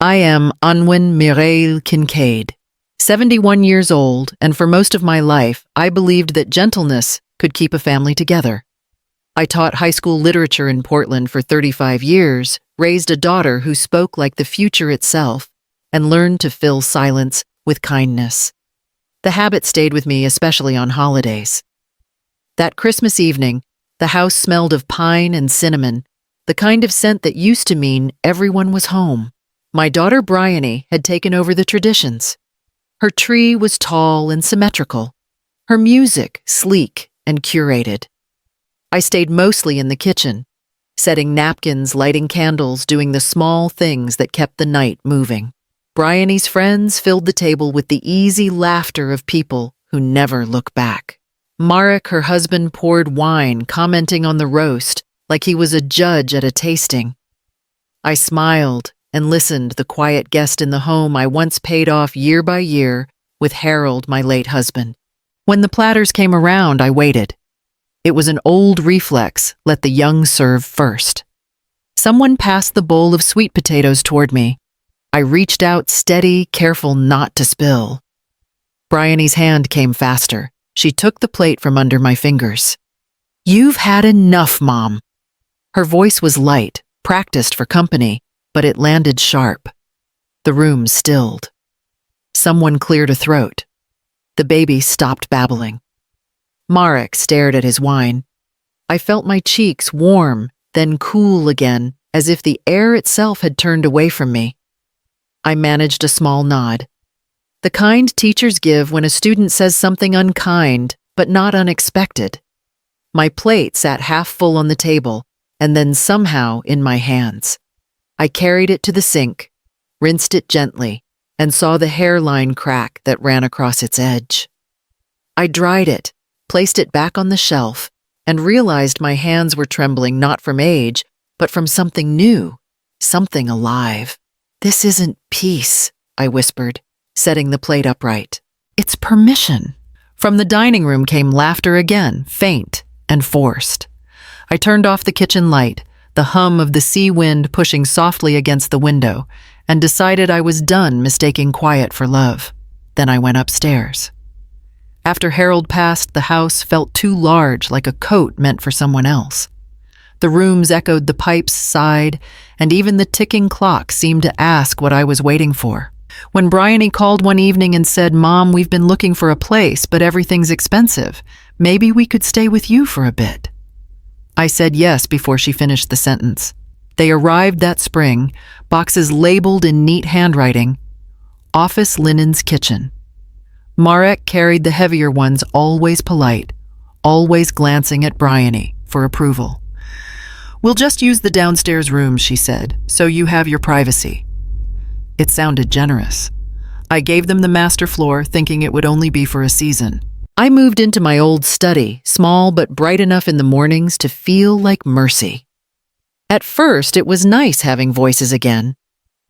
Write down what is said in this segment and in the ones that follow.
I am Anwen Mireille Kincaid, 71 years old, and for most of my life, I believed that gentleness could keep a family together. I taught high school literature in Portland for 35 years, raised a daughter who spoke like the future itself, and learned to fill silence with kindness. The habit stayed with me, especially on holidays. That Christmas evening, the house smelled of pine and cinnamon, the kind of scent that used to mean everyone was home. My daughter Bryony had taken over the traditions. Her tree was tall and symmetrical, her music sleek and curated. I stayed mostly in the kitchen, setting napkins, lighting candles, doing the small things that kept the night moving. Bryony's friends filled the table with the easy laughter of people who never look back. Marek, her husband, poured wine, commenting on the roast like he was a judge at a tasting. I smiled and listened, the quiet guest in the home I once paid off year by year with Harold, my late husband. When the platters came around, I waited. It was an old reflex, let the young serve first. Someone passed the bowl of sweet potatoes toward me. I reached out, steady, careful not to spill. Bryony's hand came faster. She took the plate from under my fingers. "You've had enough, Mom." Her voice was light, practiced for company, but it landed sharp. The room stilled. Someone cleared a throat. The baby stopped babbling. Marek stared at his wine. I felt my cheeks warm, then cool again, as if the air itself had turned away from me. I managed a small nod. The kind teachers give when a student says something unkind, but not unexpected. My plate sat half full on the table, and then somehow in my hands. I carried it to the sink, rinsed it gently, and saw the hairline crack that ran across its edge. I dried it, placed it back on the shelf, and realized my hands were trembling not from age, but from something new, something alive. "This isn't peace," I whispered, setting the plate upright. "It's permission." From the dining room came laughter again, faint and forced. I turned off the kitchen light, the hum of the sea wind pushing softly against the window, and decided I was done mistaking quiet for love. Then I went upstairs. After Harold passed, the house felt too large, like a coat meant for someone else. The rooms echoed, the pipes sighed, and even the ticking clock seemed to ask what I was waiting for. When Bryony called one evening and said, "Mom, we've been looking for a place, but everything's expensive. Maybe we could stay with you for a bit." I said yes before she finished the sentence. They arrived that spring, boxes labeled in neat handwriting, "Office Linens Kitchen." Marek carried the heavier ones, always polite, always glancing at Bryony for approval. "We'll just use the downstairs rooms," she said, "so you have your privacy." It sounded generous. I gave them the master floor, thinking it would only be for a season. I moved into my old study, small but bright enough in the mornings to feel like mercy. At first, it was nice having voices again.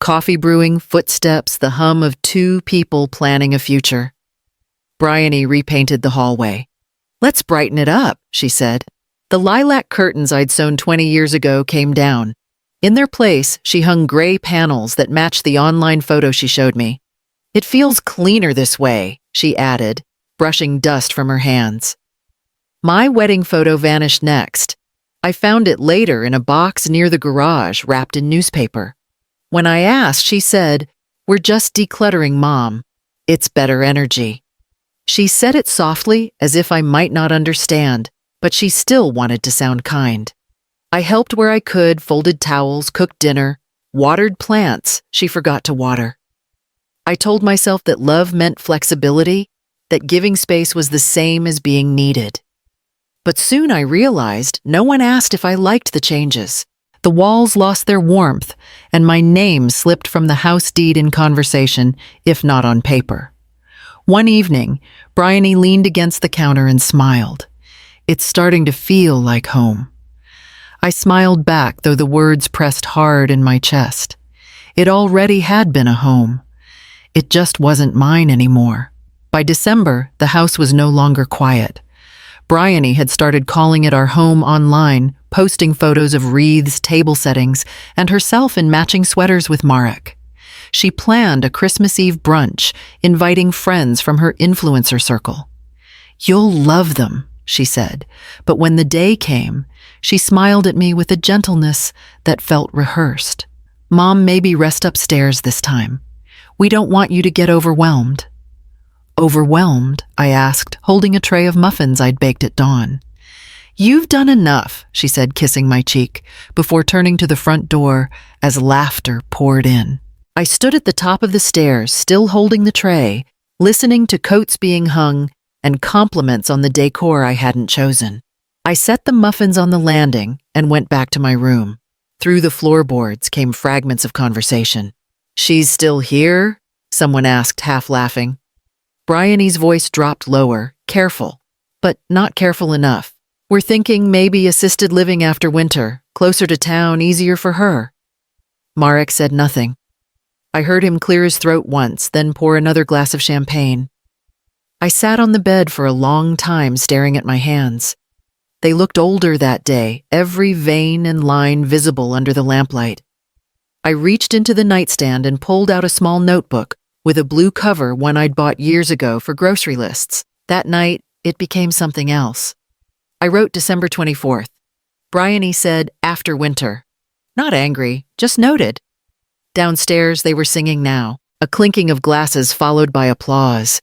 Coffee brewing, footsteps, the hum of two people planning a future. Bryony repainted the hallway. "Let's brighten it up," she said. The lilac curtains I'd sewn 20 years ago came down. In their place, she hung gray panels that matched the online photo she showed me. "It feels cleaner this way," she added, brushing dust from her hands. My wedding photo vanished next. I found it later in a box near the garage, wrapped in newspaper. When I asked, she said, "We're just decluttering, Mom. It's better energy." She said it softly, as if I might not understand, but she still wanted to sound kind. I helped where I could, folded towels, cooked dinner, watered plants she forgot to water. I told myself that love meant flexibility, that giving space was the same as being needed. But soon I realized no one asked if I liked the changes. The walls lost their warmth, and my name slipped from the house deed in conversation, if not on paper. One evening, Bryony leaned against the counter and smiled. "It's starting to feel like home." I smiled back, though the words pressed hard in my chest. It already had been a home. It just wasn't mine anymore. By December, the house was no longer quiet. Bryony had started calling it our home online, posting photos of wreaths, table settings, and herself in matching sweaters with Marek. She planned a Christmas Eve brunch, inviting friends from her influencer circle. "You'll love them," she said, but when the day came, she smiled at me with a gentleness that felt rehearsed. "Mom, maybe rest upstairs this time. We don't want you to get overwhelmed." "Overwhelmed?" I asked, holding a tray of muffins I'd baked at dawn. "You've done enough," she said, kissing my cheek, before turning to the front door as laughter poured in. I stood at the top of the stairs, still holding the tray, listening to coats being hung and compliments on the decor I hadn't chosen. I set the muffins on the landing and went back to my room. Through the floorboards came fragments of conversation. "She's still here?" someone asked, half laughing. Bryony's voice dropped lower, careful, but not careful enough. "We're thinking maybe assisted living after winter, closer to town, easier for her." Marek said nothing. I heard him clear his throat once, then pour another glass of champagne. I sat on the bed for a long time staring at my hands. They looked older that day, every vein and line visible under the lamplight. I reached into the nightstand and pulled out a small notebook with a blue cover, one I'd bought years ago for grocery lists. That night, it became something else. I wrote December 24th. Bryony said, "After winter." Not angry, just noted. Downstairs, they were singing now, a clinking of glasses followed by applause.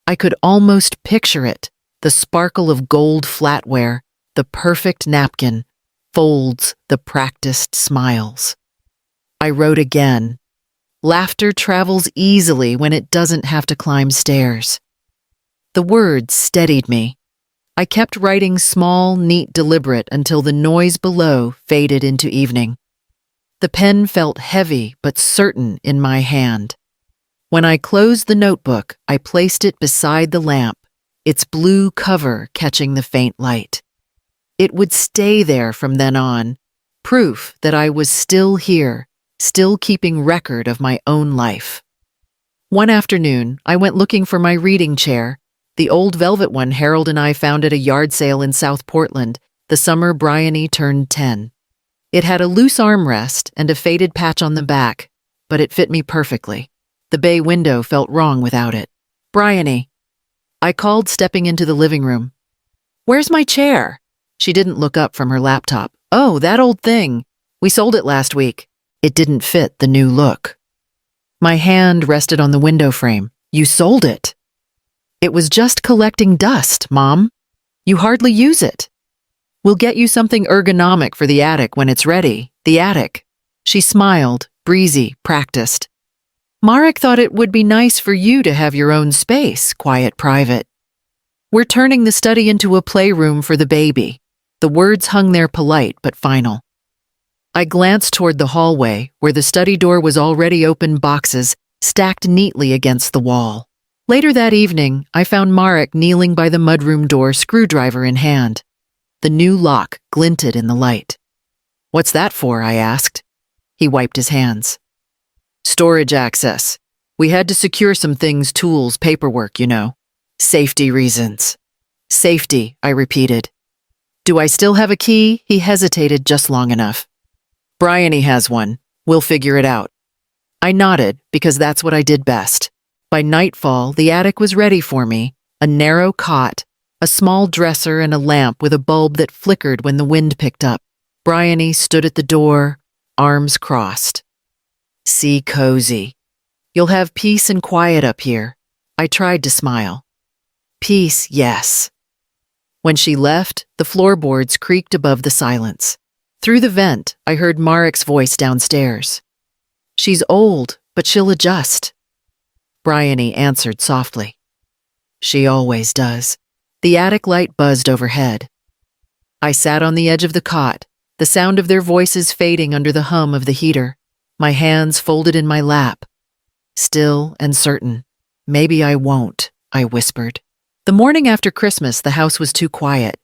I could almost picture it, the sparkle of gold flatware, the perfect napkin, folds, the practiced smiles. I wrote again. Laughter travels easily when it doesn't have to climb stairs. The words steadied me. I kept writing small, neat, deliberate until the noise below faded into evening. The pen felt heavy but certain in my hand. When I closed the notebook, I placed it beside the lamp, its blue cover catching the faint light. It would stay there from then on, proof that I was still here, still keeping record of my own life. One afternoon, I went looking for my reading chair, the old velvet one Harold and I found at a yard sale in South Portland, the summer Bryony turned 10. It had a loose armrest and a faded patch on the back, but it fit me perfectly. The bay window felt wrong without it. "Bryony," I called, stepping into the living room. "Where's my chair?" She didn't look up from her laptop. "Oh, that old thing. We sold it last week." It didn't fit the new look. My hand rested on the window frame. "You sold it?" "It was just collecting dust, Mom. You hardly use it." "We'll get you something ergonomic for the attic when it's ready. The attic." She smiled, breezy, practiced. "Marek thought it would be nice for you to have your own space, quiet, private. We're turning the study into a playroom for the baby." The words hung there polite but final. I glanced toward the hallway, where the study door was already open, boxes stacked neatly against the wall. Later that evening, I found Marek kneeling by the mudroom door, screwdriver in hand. The new lock glinted in the light. "What's that for?" I asked. He wiped his hands. "Storage access. We had to secure some things, tools, paperwork, you know. Safety reasons." "Safety," I repeated. "Do I still have a key?" He hesitated just long enough. "Bryony has one. We'll figure it out." I nodded, because that's what I did best. By nightfall, the attic was ready for me, a narrow cot, a small dresser, and a lamp with a bulb that flickered when the wind picked up. Bryony stood at the door, arms crossed. "See, cozy. You'll have peace and quiet up here." I tried to smile. "Peace, yes." When she left, the floorboards creaked above the silence. Through the vent, I heard Marek's voice downstairs. "She's old, but she'll adjust." Bryony answered softly. "She always does." The attic light buzzed overhead. I sat on the edge of the cot, the sound of their voices fading under the hum of the heater, my hands folded in my lap. Still and certain. "Maybe I won't," I whispered. The morning after Christmas, the house was too quiet.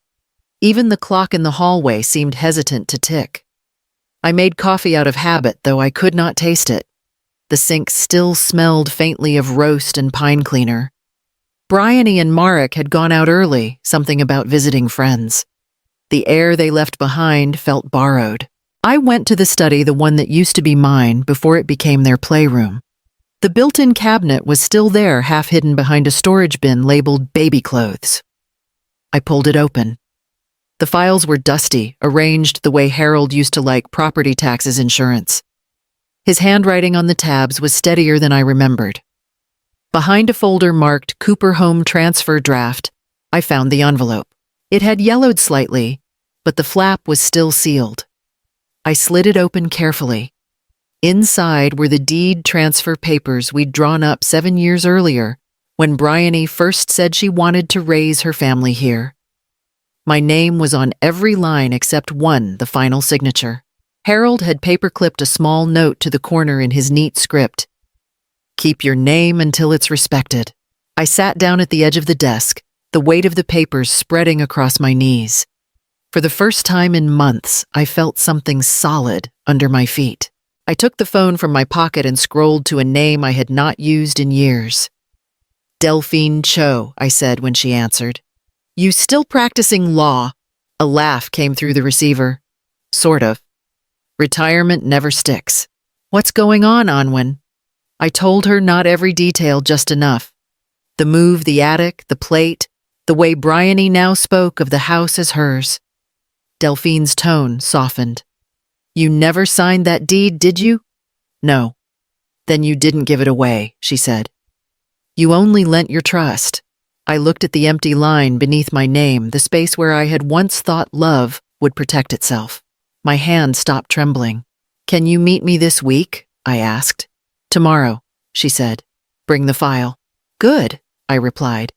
Even the clock in the hallway seemed hesitant to tick. I made coffee out of habit, though I could not taste it. The sink still smelled faintly of roast and pine cleaner. Bryony and Marek had gone out early, something about visiting friends. The air they left behind felt borrowed. I went to the study, the one that used to be mine before it became their playroom. The built-in cabinet was still there, half hidden behind a storage bin labeled baby clothes. I pulled it open. The files were dusty, arranged the way Harold used to like property taxes insurance. His handwriting on the tabs was steadier than I remembered. Behind a folder marked Cooper Home Transfer Draft, I found the envelope. It had yellowed slightly, but the flap was still sealed. I slid it open carefully. Inside were the deed transfer papers we'd drawn up 7 years earlier, when Bryony first said she wanted to raise her family here. My name was on every line except one, the final signature. Harold had paperclipped a small note to the corner in his neat script. Keep your name until it's respected. I sat down at the edge of the desk, the weight of the papers spreading across my knees. For the first time in months, I felt something solid under my feet. I took the phone from my pocket and scrolled to a name I had not used in years. Delphine Cho, I said when she answered. You still practicing law? A laugh came through the receiver. Sort of. Retirement never sticks. What's going on, Anwen? I told her not every detail, just enough. The move, the attic, the plate, the way Bryony now spoke of the house as hers. Delphine's tone softened. You never signed that deed, did you? No. Then you didn't give it away, she said. You only lent your trust. I looked at the empty line beneath my name, the space where I had once thought love would protect itself. My hand stopped trembling. Can you meet me this week? I asked. Tomorrow, she said. Bring the file. Good, I replied.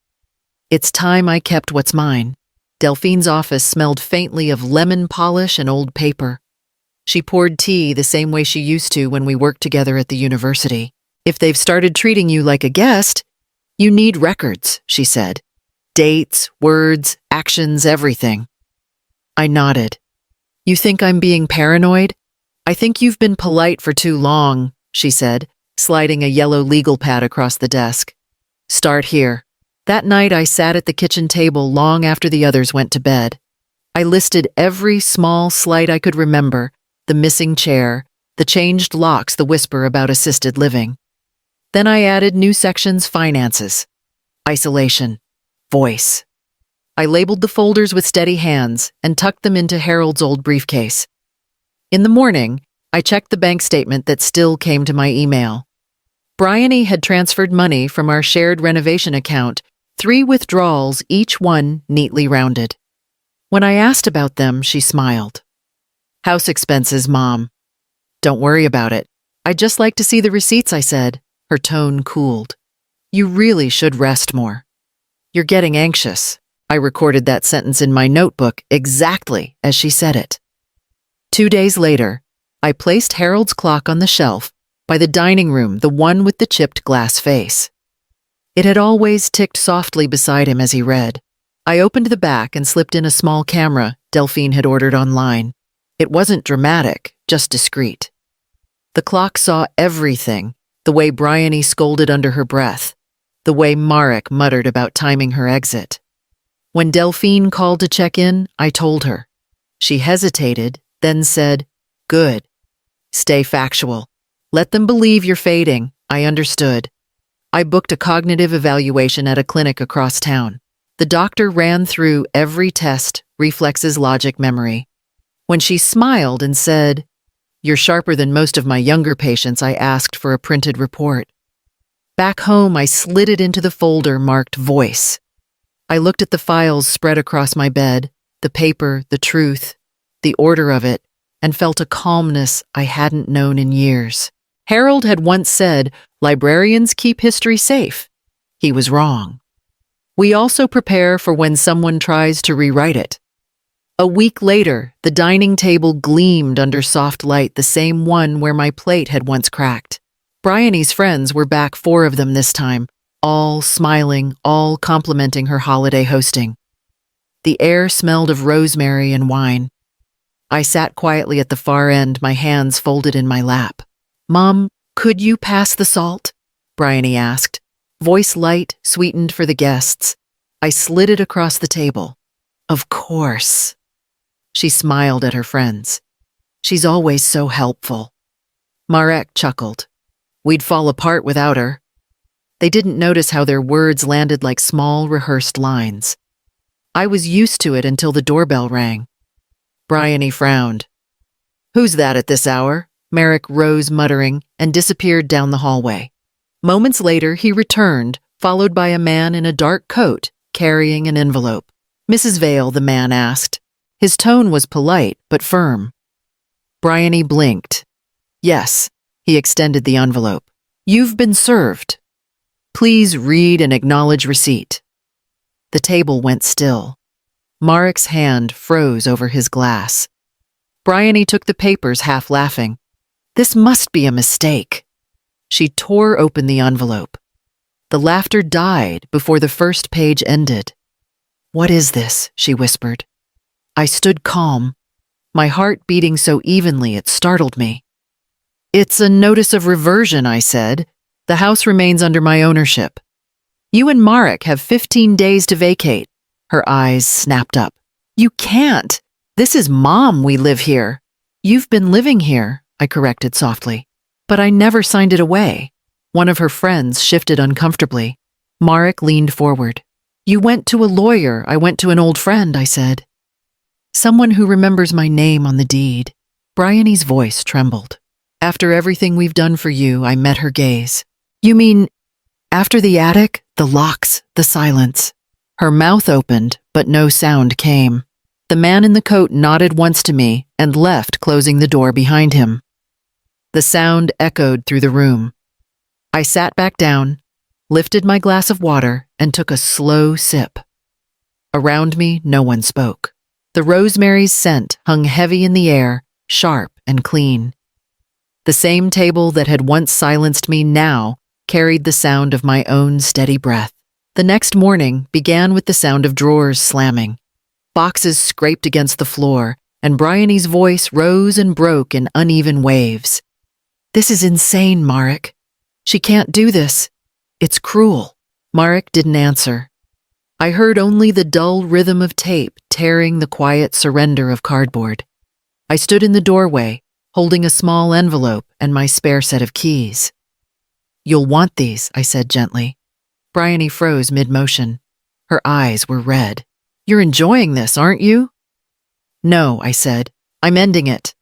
It's time I kept what's mine. Delphine's office smelled faintly of lemon polish and old paper. She poured tea the same way she used to when we worked together at the university. If they've started treating you like a guest, you need records, she said. Dates, words, actions, everything. I nodded. You think I'm being paranoid? I think you've been polite for too long, she said, sliding a yellow legal pad across the desk. Start here. That night I sat at the kitchen table long after the others went to bed. I listed every small slight I could remember, the missing chair, the changed locks, the whisper about assisted living. Then I added new sections: finances, isolation, voice. I labeled the folders with steady hands and tucked them into Harold's old briefcase. In the morning, I checked the bank statement that still came to my email. Bryony had transferred money from our shared renovation account, 3 withdrawals, each one neatly rounded. When I asked about them, she smiled. House expenses, Mom. Don't worry about it. I'd just like to see the receipts, I said. Her tone cooled. You really should rest more. You're getting anxious. I recorded that sentence in my notebook exactly as she said it. 2 days later, I placed Harold's clock on the shelf by the dining room, the one with the chipped glass face. It had always ticked softly beside him as he read. I opened the back and slipped in a small camera Delphine had ordered online. It wasn't dramatic, just discreet. The clock saw everything, the way Bryony scolded under her breath, the way Marek muttered about timing her exit. When Delphine called to check in, I told her. She hesitated, then said, Good. Stay factual. Let them believe you're fading. I understood. I booked a cognitive evaluation at a clinic across town. The doctor ran through every test, reflexes, logic, memory. When she smiled and said, You're sharper than most of my younger patients, I asked for a printed report. Back home, I slid it into the folder marked Voice. I looked at the files spread across my bed, the paper, the truth, the order of it, and felt a calmness I hadn't known in years. Harold had once said, librarians keep history safe. He was wrong. We also prepare for when someone tries to rewrite it. A week later, the dining table gleamed under soft light, the same one where my plate had once cracked. Bryony's friends were back, 4 of them this time, all smiling, all complimenting her holiday hosting. The air smelled of rosemary and wine. I sat quietly at the far end, my hands folded in my lap. Mom, could you pass the salt? Bryony asked, voice light, sweetened for the guests. I slid it across the table. Of course. She smiled at her friends. She's always so helpful. Marek chuckled. We'd fall apart without her. They didn't notice how their words landed like small, rehearsed lines. I was used to it until the doorbell rang. Bryony frowned. "Who's that at this hour?" Merrick rose muttering and disappeared down the hallway. Moments later, he returned, followed by a man in a dark coat carrying an envelope. "Mrs. Vale," the man asked. His tone was polite but firm. Bryony blinked. "Yes." He extended the envelope. "You've been served. Please read and acknowledge receipt." The table went still. Marek's hand froze over his glass. Bryony took the papers, half laughing. "This must be a mistake." She tore open the envelope. The laughter died before the first page ended. "What is this?" she whispered. I stood calm, my heart beating so evenly it startled me. "It's a notice of reversion," I said. "The house remains under my ownership. You and Marek have 15 days to vacate." Her eyes snapped up. "You can't. This is Mom. We live here." "You've been living here," I corrected softly. "But I never signed it away." One of her friends shifted uncomfortably. Marek leaned forward. "You went to a lawyer. I went to an old friend," I said. "Someone who remembers my name on the deed." Bryony's voice trembled. "After everything we've done for you," I met her gaze. "You mean, after the attic, the locks, the silence?" Her mouth opened, but no sound came. The man in the coat nodded once to me and left, closing the door behind him. The sound echoed through the room. I sat back down, lifted my glass of water, and took a slow sip. Around me, no one spoke. The rosemary's scent hung heavy in the air, sharp and clean. The same table that had once silenced me now carried the sound of my own steady breath. The next morning began with the sound of drawers slamming. Boxes scraped against the floor, and Bryony's voice rose and broke in uneven waves. "This is insane, Marek. She can't do this. It's cruel." Marek didn't answer. I heard only the dull rhythm of tape tearing the quiet surrender of cardboard. I stood in the doorway, holding a small envelope and my spare set of keys. "You'll want these," I said gently. Bryony froze mid-motion. Her eyes were red. "You're enjoying this, aren't you?" "No," I said. "I'm ending it."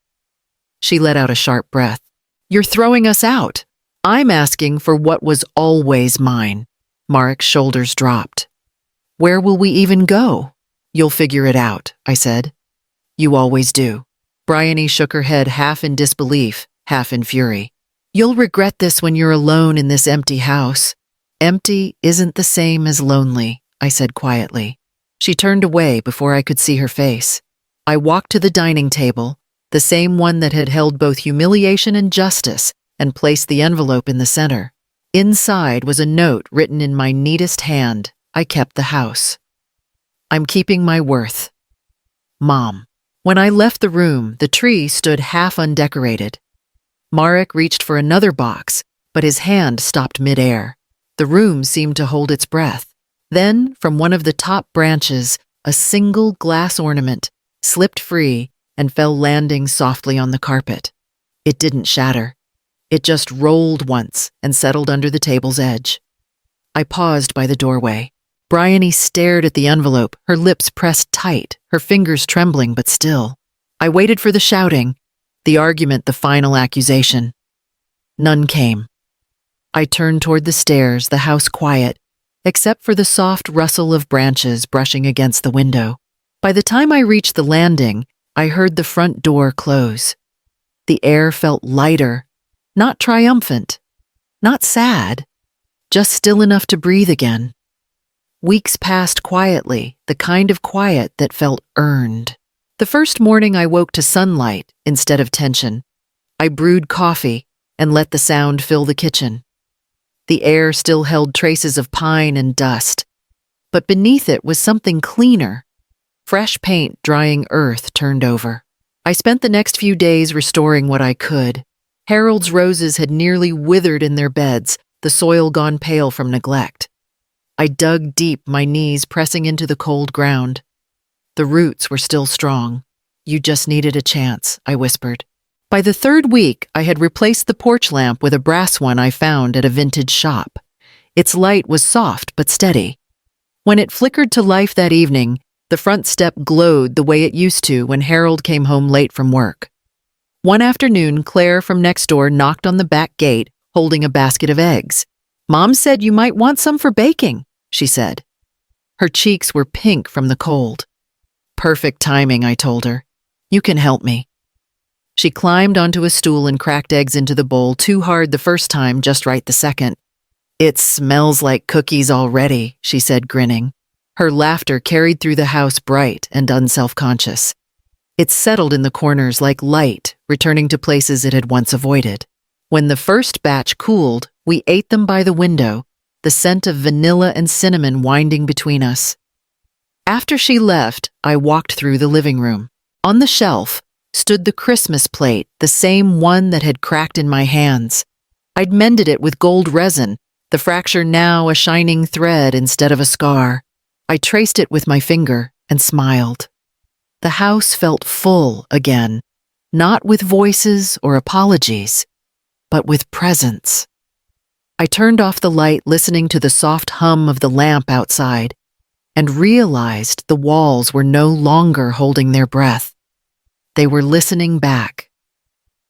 She let out a sharp breath. "You're throwing us out. I'm asking for what was always mine." Marek's shoulders dropped. "Where will we even go?" "You'll figure it out," I said. "You always do." Bryony shook her head, half in disbelief, half in fury. "You'll regret this when you're alone in this empty house." "Empty isn't the same as lonely," I said quietly. She turned away before I could see her face. I walked to the dining table, the same one that had held both humiliation and justice, and placed the envelope in the center. Inside was a note written in my neatest hand. I kept the house. "I'm keeping my worth. Mom." When I left the room, the tree stood half undecorated. Marek reached for another box, but his hand stopped midair. The room seemed to hold its breath. Then, from one of the top branches, a single glass ornament slipped free and fell, landing softly on the carpet. It didn't shatter. It just rolled once and settled under the table's edge. I paused by the doorway. Bryony stared at the envelope, her lips pressed tight, her fingers trembling but still. I waited for the shouting, the argument, the final accusation. None came. I turned toward the stairs, the house quiet, except for the soft rustle of branches brushing against the window. By the time I reached the landing, I heard the front door close. The air felt lighter, not triumphant, not sad, just still enough to breathe again. Weeks passed quietly, the kind of quiet that felt earned. The first morning I woke to sunlight instead of tension. I brewed coffee and let the sound fill the kitchen. The air still held traces of pine and dust, but beneath it was something cleaner. Fresh paint drying earth turned over. I spent the next few days restoring what I could. Harold's roses had nearly withered in their beds, the soil gone pale from neglect. I dug deep, my knees pressing into the cold ground. The roots were still strong. "You just needed a chance," I whispered. By By the third week, I had replaced the porch lamp with a brass one I found at a vintage shop. Its light was soft but steady. When it flickered to life that evening, the front step glowed the way it used to when Harold came home late from work. One afternoon, Claire from next door knocked on the back gate, holding a basket of eggs. "Mom said you might want some for baking," she said. Her cheeks were pink from the cold. "Perfect timing," I told her. "You can help me." She climbed onto a stool and cracked eggs into the bowl, too hard the first time, just right the second. "It smells like cookies already," she said, grinning. Her laughter carried through the house, bright and unself-conscious. It settled in the corners like light, returning to places it had once avoided. When the first batch cooled, we ate them by the window, the scent of vanilla and cinnamon winding between us. After she left, I walked through the living room. On the shelf stood the Christmas plate, the same one that had cracked in my hands. I'd mended it with gold resin, the fracture now a shining thread instead of a scar. I traced it with my finger and smiled. The house felt full again, not with voices or apologies, but with presence. I turned off the light, listening to the soft hum of the lamp outside, and realized the walls were no longer holding their breath. They were listening back.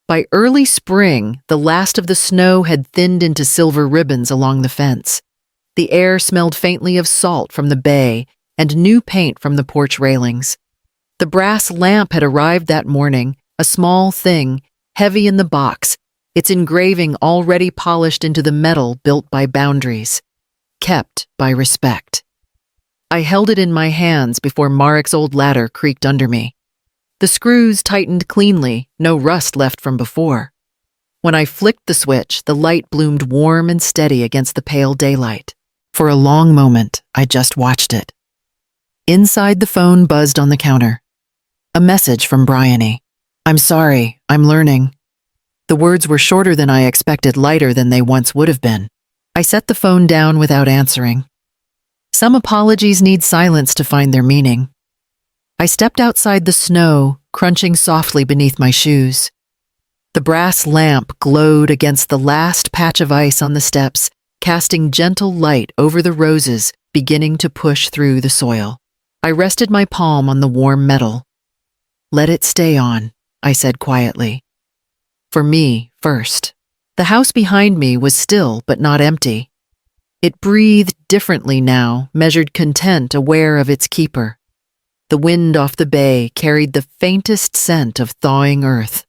By early spring, the last of the snow had thinned into silver ribbons along the fence. The air smelled faintly of salt from the bay and new paint from the porch railings. The brass lamp had arrived that morning, a small thing, heavy in the box, its engraving already polished into the metal built by boundaries, kept by respect. I held it in my hands before Marek's old ladder creaked under me. The screws tightened cleanly, no rust left from before. When I flicked the switch, the light bloomed warm and steady against the pale daylight. For a long moment, I just watched it. Inside, the phone buzzed on the counter. A message from Bryony. "I'm sorry, I'm learning." The words were shorter than I expected, lighter than they once would have been. I set the phone down without answering. Some apologies need silence to find their meaning. I stepped outside the snow, crunching softly beneath my shoes. The brass lamp glowed against the last patch of ice on the steps, casting gentle light over the roses beginning to push through the soil. I rested my palm on the warm metal. "Let it stay on," I said quietly. For me, first. The house behind me was still but not empty. It breathed differently now, measured content, aware of its keeper. The wind off the bay carried the faintest scent of thawing earth.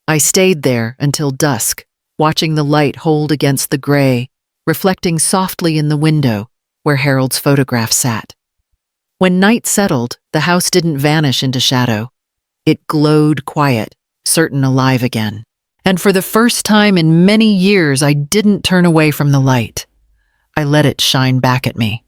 I stayed there until dusk, watching the light hold against the gray, reflecting softly in the window where Harold's photograph sat. When night settled, the house didn't vanish into shadow. It glowed quiet, certain alive again. And for the first time in many years, I didn't turn away from the light. I let it shine back at me.